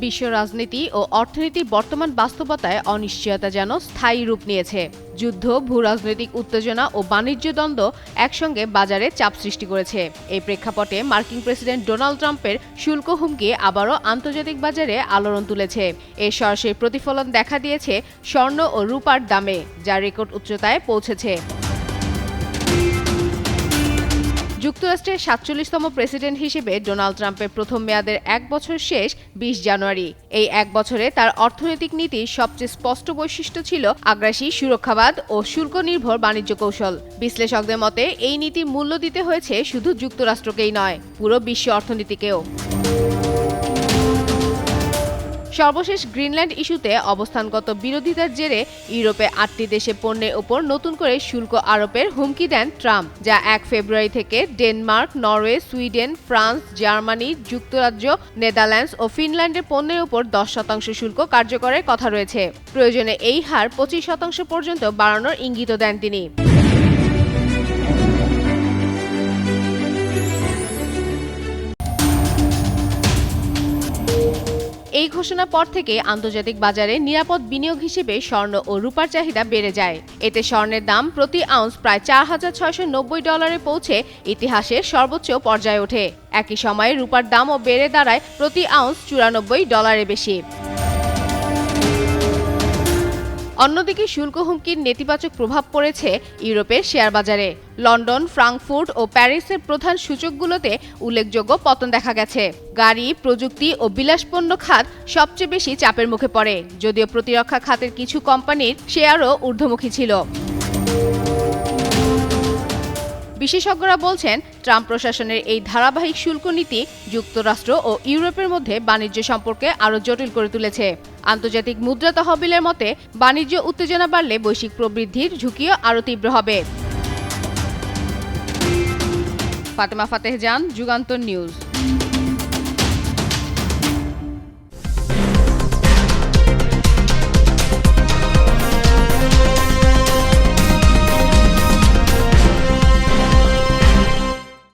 বিশ্ব রাজনীতি ও অর্থনীতির বর্তমান বাস্তবতায় অনিশ্চয়তা যেন স্থায়ী রূপ নিয়েছে। যুদ্ধ, ভূরাজনৈতিক উত্তেজনা ও বাণিজ্য দ্বন্দ্ব একসঙ্গে বাজারে চাপ সৃষ্টি করেছে। এই প্রেক্ষাপটে মার্কিন প্রেসিডেন্ট ডোনাল্ড ট্রাম্পের শুল্ক হুমকি আবারও আন্তর্জাতিক বাজারে আলোড়ন তুলেছে। এর সরাসরি প্রতিফলন দেখা দিয়েছে স্বর্ণ ও রূপার দামে, যা রেকর্ড উচ্চতায় পৌঁছেছে। যুক্তরাষ্ট্রের ৪৭তম প্রেসিডেন্ট হিসেবে ডোনাল্ড ট্রাম্পের প্রথম মেয়াদের ১ বছর শেষ ২০ জানুয়ারি। এই ১ বছরে তার অর্থনৈতিক নীতির সবচেয়ে স্পষ্ট বৈশিষ্ট্য ছিল আগ্রাসী সুরক্ষাবাদ ও শুল্ক নির্ভর বাণিজ্য কৌশল। বিশ্লেষকদের মতে এই নীতির মূল্য দিতে হয়েছে শুধু যুক্তরাষ্ট্রকেই নয়, পুরো বিশ্ব অর্থনীতিকেও। সর্বশেষ গ্রিনল্যান্ড ইস্যুতে অবস্থানগত বিরোধিতার জেরে ইউরোপে ৮টি দেশে পণ্যের ওপর নতুন করে শুল্ক আরোপের হুমকি দেন ট্রাম্প, যা ১ ফেব্রুয়ারি থেকে Denmark, Norway, Sweden, France, Germany, যুক্তরাজ্য, নেদারল্যান্ডস ও ফিনল্যান্ডের পণ্যের ওপর ১০% শুল্ক কার্যকরের কথা রয়েছে। প্রয়োজনে এই হার ২৫% পর্যন্ত বাড়ানোর ইঙ্গিতও দেন তিনি। এই ঘোষণার পর থেকে আন্তর্জাতিক বাজারে নিরাপদ বিনিয়োগ হিসেবে স্বর্ণ ও রূপার চাহিদা বেড়ে যায়। এতে স্বর্ণের দাম প্রতি আউন্স প্রায় $৪,৬৯০ পৌঁছে ইতিহাসের সর্বোচ্চ পর্যায়ে ওঠে। একই সময়ে রূপার দামও বেড়ে দাঁড়ায় প্রতি আউন্স $৯৪ বেশি। অন্যদিকে শুল্ক হুমকির নেতিবাচক প্রভাব পড়েছে ইউরোপের শেয়ার বাজারে। লন্ডন, ফ্রাঙ্কফুর্ট ও প্যারিসের প্রধান সূচকগুলোতে উল্লেখযোগ্য পতন দেখা গেছে। গাড়ি, প্রযুক্তি ও বিলাসপণ্য খাত সবচেয়ে বেশি চাপের মুখে পড়ে, যদিও প্রতিরক্ষা খাতের কিছু কোম্পানির শেয়ারও ঊর্ধ্বমুখী ছিল। বিশেষজ্ঞরা বলছেন, ট্রাম্প প্রশাসনের এই ধারাবাহিক শুল্ক নীতি যুক্তরাষ্ট্র ও ইউরোপের মধ্যে বাণিজ্য সম্পর্কে আরও জটিল করে তুলেছে। আন্তর্জাতিক মুদ্রা তহবিলের মতে, বাণিজ্য উত্তেজনা বাড়লে বৈশ্বিক প্রবৃদ্ধির ঝুঁকিও আরও তীব্র হবে। ফাতেমা ফাতেহ জান, যুগান্তর নিউজ।